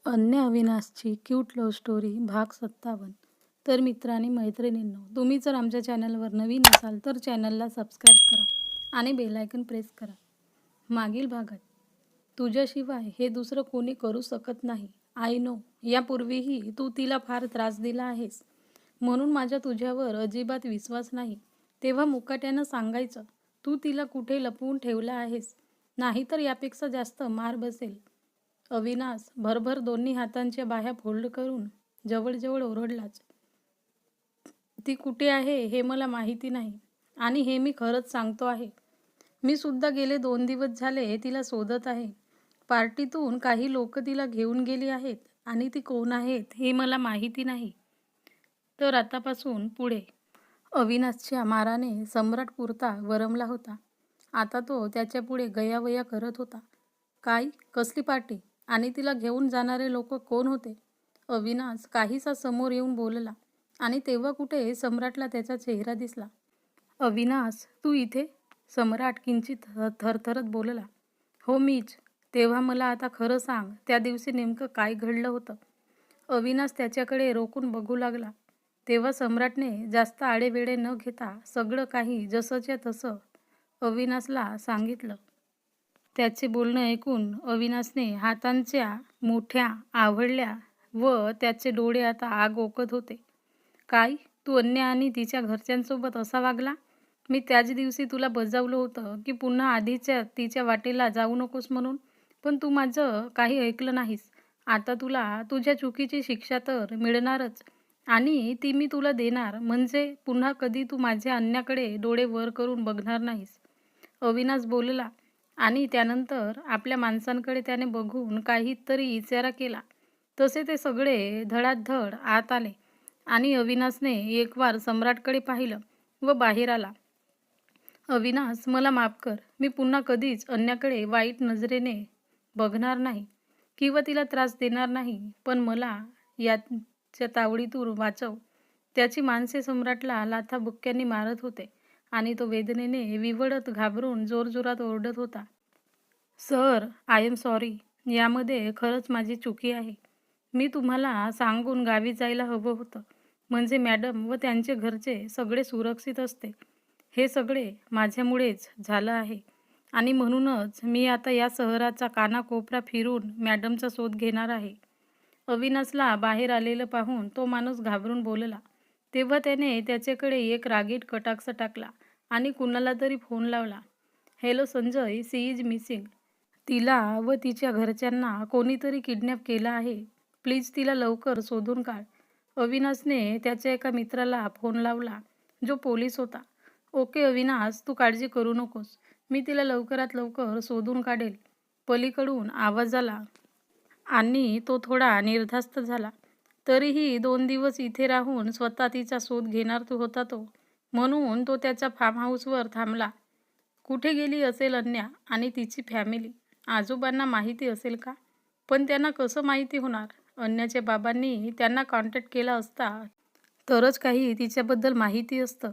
अन्य अविनाशची cute love story भाग 57. तर मित्रांनी मैत्रिणींनो, तुम्ही जर आमच्या चॅनलवर नवीन असाल तर चॅनलला सबस्क्राईब करा आणि बेल आयकन प्रेस करा. मागील भागात तुझ्याशिवाय हे दुसरं कोणी करू शकत नाही. आय नो, यापूर्वीही तू तिला फार त्रास दिला आहेस, म्हणून माझा तुझ्यावर अजिबात विश्वास नाही. तेव्हा मुकाट्यानं सांगायचं, तू तिला कुठे लपवून ठेवलं आहेस, नाहीतर यापेक्षा जास्त मार बसेल. अविनाश भरभर दोन्ही हातांच्या बाह्या फोल्ड करून जवळजवळ ओरडलाच. ती कुठे आहे हे मला माहिती नाही, आणि हे मी खरंच सांगतो आहे. मी सुद्धा गेले 2 दिवस झाले तिला शोधत आहे. पार्टीतून काही लोक तिला घेऊन गेली आहेत आणि ती कोण आहेत हे मला माहिती नाही. तर आतापासून पुढे अविनाशच्या माराने सम्राट पुरता वरमला होता. आता तो त्याच्यापुढे गयावया करत होता. काय, कसली पार्टी, आणि तिला घेऊन जाणारे लोक कोण होते? अविनाश काहीसा समोर येऊन बोलला, आणि तेव्हा कुठे सम्राटला त्याचा चेहरा दिसला. अविनाश, तू इथे? सम्राट किंचित थरथरत बोलला. हो, मीच. तेव्हा मला आता खरं सांग, त्या दिवशी नेमकं काय घडलं होतं? अविनाश त्याच्याकडे रोखून बघू लागला. तेव्हा सम्राटने जास्त आडेवेडे न घेता सगळं काही जसंच्या तसं अविनाशला सांगितलं. त्याचे बोलणं ऐकून अविनाशने हातांच्या मुठ्या आवळल्या व त्याचे डोळे आता आग ओकत होते. काय, तू अन्या आणि तिच्या घरच्यांसोबत असा वागला? मी त्याच दिवशी तुला बजावलं होतं की पुन्हा आधीच्या तिच्या वाटेला जाऊ नकोस म्हणून, पण तू माझं काही ऐकलं नाहीस. आता तुला तुझ्या चुकीची शिक्षा तर मिळणारच, आणि ती मी तुला देणार, म्हणजे पुन्हा कधी तू माझ्या अन्याकडे डोळे वर करून बघणार नाहीस. अविनाश बोलला, आणि त्यानंतर आपल्या माणसांकडे त्याने बघून काहीतरी इशारा केला. तसे ते सगळे धडाधड आत आले, आणि अविनाशने एकवार सम्राटकडे पाहिलं व बाहेर आला. अविनाश, मला माफ कर. मी पुन्हा कधीच अन्याकडे वाईट नजरेने बघणार नाही किंवा तिला त्रास देणार नाही, पण मला याच्या तावडीतून वाचव. त्याची माणसे सम्राटला लाथाबुक्क्यांनी मारत होते, आणि तो वेदनेने विव्हळत घाबरून जोरजोरात ओरडत होता. Sir, I am sorry. यामध्ये खरंच माझी चुकी आहे. मी तुम्हाला सांगून गावी जायला हवं होतं, म्हणजे मॅडम व त्यांचे घरचे सगळे सुरक्षित असते. हे सगळे माझ्यामुळेच झालं आहे, आणि म्हणूनच मी आता या शहराचा कानाकोपरा फिरून मॅडमचा शोध घेणार आहे. अविनाशला बाहेर आलेलं पाहून तो माणूस घाबरून बोलला. तेव्हा त्याने त्याच्याकडे एक रागीट कटाक्ष टाकला आणि कुणाला तरी फोन लावला. Hello Sanjay, she is missing. तिला व तिच्या घरच्यांना कोणीतरी किडनॅप केलं आहे. प्लीज तिला लवकर शोधून काढ. अविनाशने त्याच्या एका मित्राला फोन लावला, जो पोलीस होता. ओके अविनाश, तू काळजी करू नकोस. मी तिला लवकरात लवकर शोधून काढेल. पलीकडून आवाज आला, आणि तो थोडा निर्धास्त झाला. तरीही 2 दिवस इथे राहून स्वतः तिचा शोध घेणार तो होता तो, म्हणून तो त्याच्या फार्म हाऊसवर थांबला. कुठे गेली असेल अन्या आणि तिची फॅमिली? आजोबांना माहिती असेल का? पण त्यांना कसं माहिती होणार? अन्याच्या बाबांनी त्यांना कॉन्टॅक्ट केला असता तरच काही तिच्याबद्दल माहिती असतं.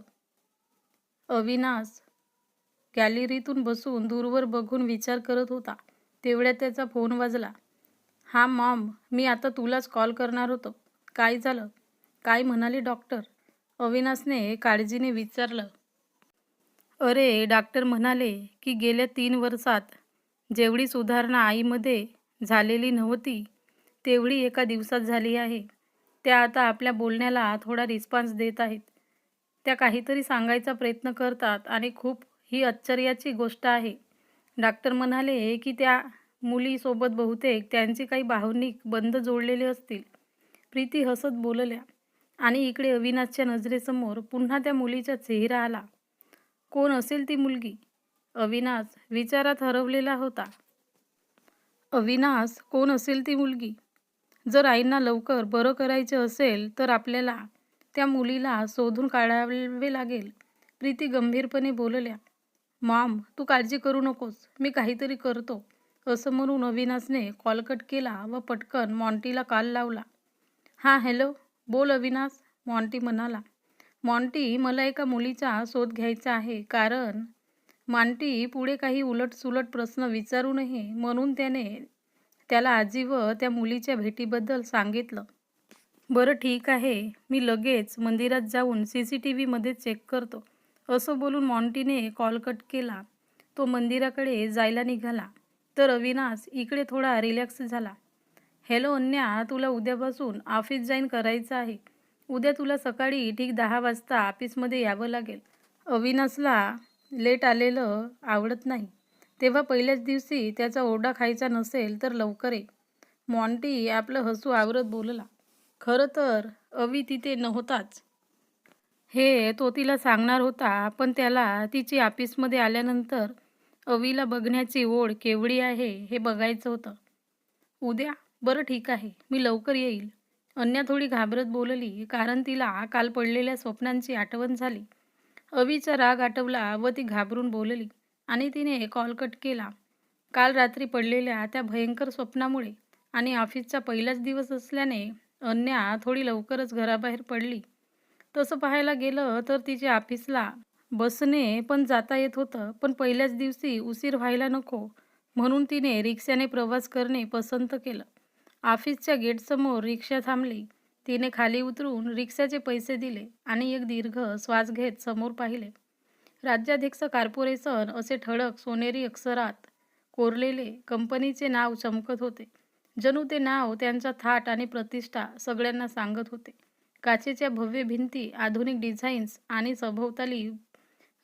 अविनाश गॅलरीतून बसून दूरवर बघून विचार करत होता. तेवढ्यात त्याचा फोन वाजला. हा मॉम, मी आता तुलाच कॉल करणार होतो. काय झालं? काय म्हणाले डॉक्टर? अविनाशने काळजीने विचारलं. अरे, डॉक्टर म्हणाले की गेल्या 3 वर्षात जेवढी सुधारणा आईमध्ये झालेली नव्हती तेवढी एका दिवसात झाली आहे. त्या आता आपल्या बोलण्याला थोडा रिस्पॉन्स देत आहेत. त्या काहीतरी सांगायचा प्रयत्न करतात, आणि खूप ही आश्चर्याची गोष्ट आहे. डॉक्टर म्हणाले की त्या मुलीसोबत बहुतेक त्यांची काही भावनिक बंध जोडलेले असतील. प्रीती हसत बोलल्या, आणि इकडे अविनाशच्या नजरेसमोर पुन्हा त्या मुलीचा चेहरा आला. कोण असेल ती मुलगी? अविनाश विचारात हरवलेला होता. अविनाश, कोण असेल ती मुलगी? जर आईंना लवकर बरं करायचं असेल तर आपल्याला त्या मुलीला शोधून काढावे लागेल. प्रीती गंभीरपणे बोलल्या. मॉम, तू काळजी करू नकोस, मी काहीतरी करतो. असं म्हणून अविनाशने कॉल कट केला व पटकन मॉन्टीला कॉल लावला. हां, हॅलो, बोल अविनाश, मॉन्टी म्हणाला. मॉन्टी, मला एका मुलीचा शोध घ्यायचा आहे. कारण मॉन्टी पुढे काही उलटसुलट प्रश्न विचारू नये म्हणून त्याने त्याला आजी व त्या मुलीच्या भेटीबद्दल सांगितलं. बरं ठीक आहे, मी लगेच मंदिरात जाऊन CCTVमध्ये चेक करतो, असं बोलून मॉन्टीने कॉल कट केला. तो मंदिराकडे जायला निघाला तर अविनाश इकडे थोडा रिलॅक्स झाला. हॅलो अन्या, तुला उद्यापासून ऑफिस जॉईन करायचं आहे. उद्या तुला सकाळी ठीक 10 वाजता ऑफिसमध्ये यावं लागेल. अविनाशला लेट आलेलं आवडत नाही, तेव्हा पहिल्याच दिवशी त्याचा ओरडा खायचा नसेल तर लवकर ये. मॉन्टी आपलं हसू आवरत बोलला. खरं तर अवी तिथे नव्हताच. हे तो तिला सांगणार होता, पण त्याला तिची ऑफिसमध्ये आल्यानंतर अवीला बघण्याची ओढ केवढी आहे हे बघायचं होतं. उद्या? बरं ठीक आहे, मी लवकर येईल. अन्या थोडी घाबरत बोलली, कारण तिला काल पडलेल्या स्वप्नांची आठवण झाली. अवीचा राग आठवला व ती घाबरून बोलली आणि तिने कॉल कट केला. काल रात्री पडलेल्या त्या भयंकर स्वप्नामुळे आणि ऑफिसचा पहिलाच दिवस असल्याने अन्या थोडी लवकरच घराबाहेर पडली. तसं पाहायला गेलं तर तिच्या ऑफिसला बसने पण जाता येत होतं, पण पहिल्याच दिवशी उशीर व्हायला नको म्हणून तिने रिक्षाने प्रवास करणे पसंत केलं. ऑफिसच्या गेटसमोर रिक्षा थांबली. तिने खाली उतरून रिक्षाचे पैसे दिले आणि एक दीर्घ श्वास घेत समोर पाहिले. राज्याध्यक्ष कॉर्पोरेशन असे ठळक सोनेरी अक्षरात कोरलेले कंपनीचे नाव चमकत होते. जणू ते नाव त्यांचा थाट आणि प्रतिष्ठा सगळ्यांना सांगत होते. काचेच्या भव्य भिंती, आधुनिक डिझाईन्स आणि सभोवताली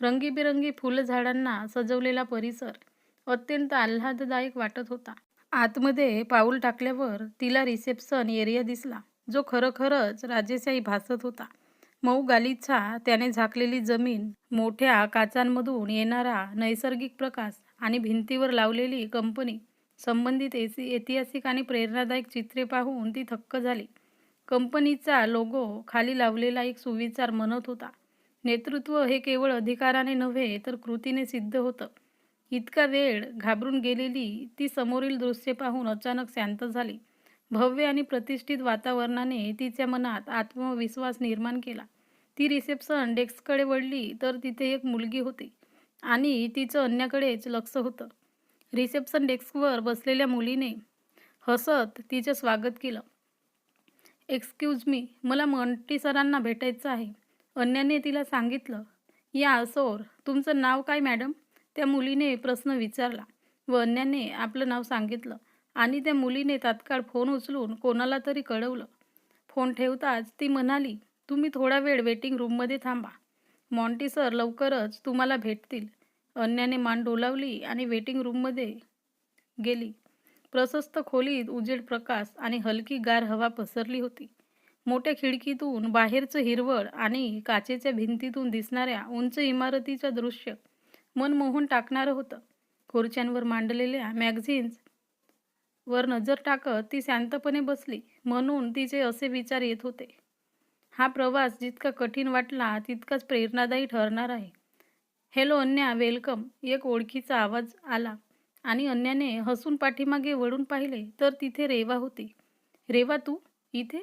रंगीबेरंगी फुलझाडांना सजवलेला परिसर अत्यंत आल्हाददायक वाटत होता. आतमध्ये पाऊल टाकल्यावर तिला रिसेप्शन एरिया दिसला, जो खरोखरच राजेशाही भासत होता. मऊ गालिचा, त्याने झाकलेली जमीन, मोठ्या काचांमधून येणारा नैसर्गिक प्रकाश आणि भिंतीवर लावलेली कंपनी संबंधित ऐतिहासिक आणि प्रेरणादायक चित्रे पाहून ती थक्क झाली. कंपनीचा लोगो खाली लावलेला एक सुविचार म्हणत होता, नेतृत्व हे केवळ अधिकाराने नव्हे तर कृतीने सिद्ध होतं. इतका वेळ घाबरून गेलेली ती समोरील दृश्य पाहून अचानक शांत झाली. भव्य आणि प्रतिष्ठित वातावरणाने तिच्या मनात आत्मविश्वास निर्माण केला. ती रिसेप्शन डेस्ककडे वळली तर तिथे एक मुलगी होती आणि तिचं अन्याकडेच लक्ष होतं. रिसेप्शन डेस्कवर बसलेल्या मुलीने हसत तिचं स्वागत केलं. एक्सक्यूज मी, मला मॉन्टी सरांना भेटायचं आहे, अन्याने तिला सांगितलं. या असोर, तुमचं नाव काय मॅडम? त्या मुलीने प्रश्न विचारला व अन्याने आपलं नाव सांगितलं आणि त्या मुलीने तात्काळ फोन उचलून कोणाला तरी कळवलं. फोन ठेवताच ती म्हणाली, तुम्ही थोडा वेळ वेटिंग रूममध्ये थांबा. मॉन्टी सर लवकरच तुम्हाला भेटतील. अन्याने मान डोलावली आणि वेटिंग रूममध्ये गेली. प्रशस्त खोलीत उजेड प्रकाश आणि हलकी गार हवा पसरली होती. मोठ्या खिडकीतून बाहेरचं हिरवळ आणि काचेच्या भिंतीतून दिसणाऱ्या उंच इमारतीचं दृश्य मन मोहून टाकणारं होतं. खुर्च्यांवर मांडलेल्या मॅगझिन्स वर नजर टाकत ती शांतपणे बसली, म्हणून तिचे असे विचार येत होते. हा प्रवास जितका कठीण वाटला तितकाच प्रेरणादायी ठरणार आहे. हॅलो अन्या, वेलकम, एक ओळखीचा आवाज आला आणि अन्याने हसून पाठीमागे वळून पाहिले तर तिथे रेवा होती. रेवा, तू इथे?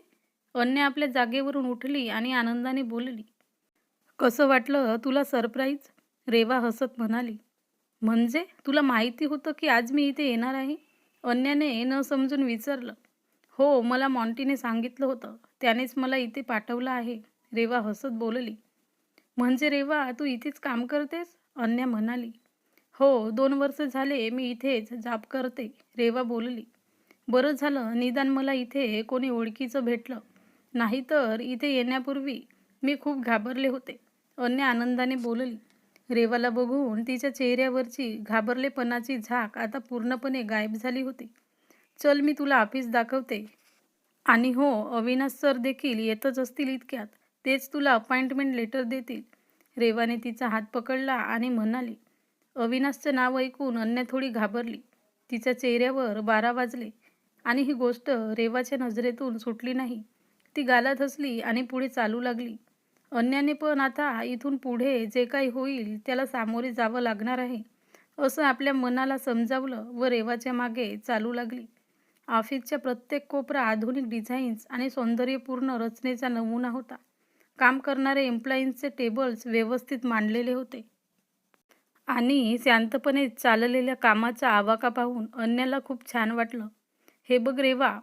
अन्या आपल्या जागेवरून उठली आणि आनंदाने बोलली. कसं वाटलं तुला सरप्राईज? रेवा हसत म्हणाली. म्हणजे तुला माहिती होतं की आज मी इथे येणार आहे? अन्याने न समजून विचारलं. हो, मला मॉन्टीने सांगितलं होतं, त्यानेच मला इथे पाठवलं आहे, रेवा हसत बोलली. म्हणजे रेवा, तू इथेच काम करतेस? अन्या म्हणाली. हो, 2 वर्ष झाले मी इथेच जॉब करते, रेवा बोलली. बरं झालं निदान मला इथे कोणी ओळखीचं भेटलं, नाहीतर इथे येण्यापूर्वी मी खूप घाबरले होते, अन्या आनंदाने बोलली. रेवाला बघून तिच्या चेहऱ्यावरची घाबरलेपणाची झाक आता पूर्णपणे गायब झाली होती. चल, मी तुला ऑफिस दाखवते. आणि हो, अविनाश सर देखील येतच असतील इतक्यात, तेच तुला अपॉइंटमेंट लेटर देतील. रेवाने तिचा हात पकडला आणि म्हणाली. अविनाशचं नाव ऐकून अन्या थोडी घाबरली. तिच्या चेहऱ्यावर 12 वाजले आणि ही गोष्ट रेवाच्या नजरेतून सुटली नाही. ती गालात हसली आणि पुढे चालू लागली. अन्याने पण आता इथून पुढे जे काही होईल त्याला सामोरे जावं लागणार आहे, असं आपल्या मनाला समजावलं व रेवाच्या मागे चालू लागली. ऑफिसच्या प्रत्येक कोपरा आधुनिक डिझाईन्स आणि सौंदर्यपूर्ण रचनेचा नमुना होता. काम करणारे एम्प्लॉईंचे टेबल्स व्यवस्थित मांडलेले होते आणि शांतपणे चाललेल्या कामाचा आवाका पाहून अन्याला खूप छान वाटलं. हे बघ रेवा,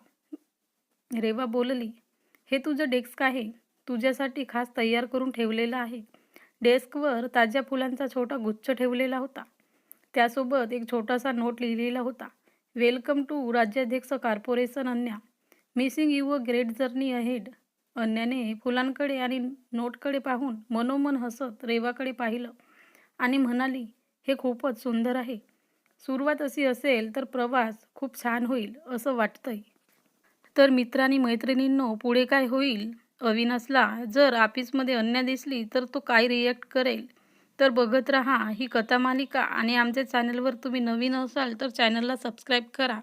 रेवा बोलली, हे तुझं डेस्क आहे. तुझ्यासाठी खास तयार करून ठेवलेलं आहे. डेस्कवर ताज्या फुलांचा छोटा गुच्छ ठेवलेला होता. त्यासोबत एक छोटासा नोट लिहिलेला होता. Welcome to Rajyadhyaksha corporation Anya. Missing you a great journey ahead. अन्याने फुलांकडे आणि नोटकडे पाहून मनोमन हसत रेवाकडे पाहिलं आणि म्हणाली, हे खूपच सुंदर आहे. सुरुवात अशी असेल तर प्रवास खूप छान होईल असं वाटतंय. तर मित्रांनी मैत्रिणींनो, पुढे काय होईल? अविनाशला जर ऑफिसमध्ये अन्या दिसली तर तो काय रिॲक्ट करेल? तर बघत राहा ही कथा मालिका आणि आमच्या चॅनलवर तुम्ही नवीन असाल तर चॅनलला सबस्क्राईब करा.